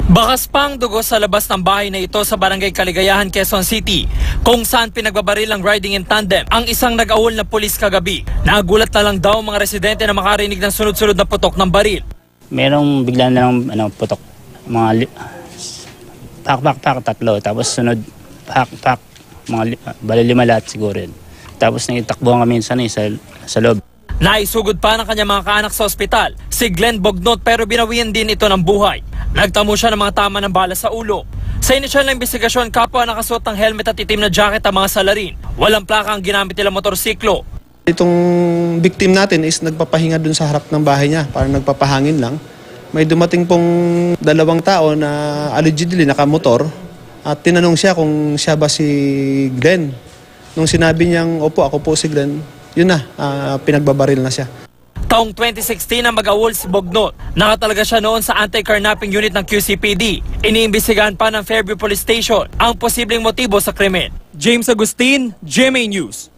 Bakas pang dugo sa labas ng bahay na ito sa Barangay Kaligayahan, Quezon City, kung saan pinagbabaril ang riding in tandem ang isang nag-awol na pulis kagabi. Nagulat na lang daw ang mga residente na makarinig ng sunod-sunod na putok ng baril. Merong bigla na lang putok, mga pak, tatlo, tapos sunod pak, mga bali 5 lahat siguro yun. Tapos naitakbuhan kami sa loob. Naisugod pa ng kanyang mga kaanak sa ospital, si Glenn Bognot, pero binawian din ito ng buhay. Nagtamo siya ng mga tama ng bala sa ulo. Sa inisyal na investigasyon, kapwa nakasuot ng helmet at itim na jacket ang mga salarin. Walang plaka ang ginamit nilang motorsiklo. Itong victim natin is nagpapahinga dun sa harap ng bahay niya, parang nagpapahangin lang. May dumating pong 2 tao na allegedly nakamotor at tinanong siya kung siya ba si Glenn. Nung sinabi niyang, opo, ako po si Glenn, yun na, pinagbabaril na siya. Taong 2016 na mag-awol si Bognot. Nakatalaga siya noon sa anti-carnapping unit ng QCPD. Iniimbestigahan pa ng Fairview Police Station ang posibleng motibo sa krimen. James Agustin, GMA News.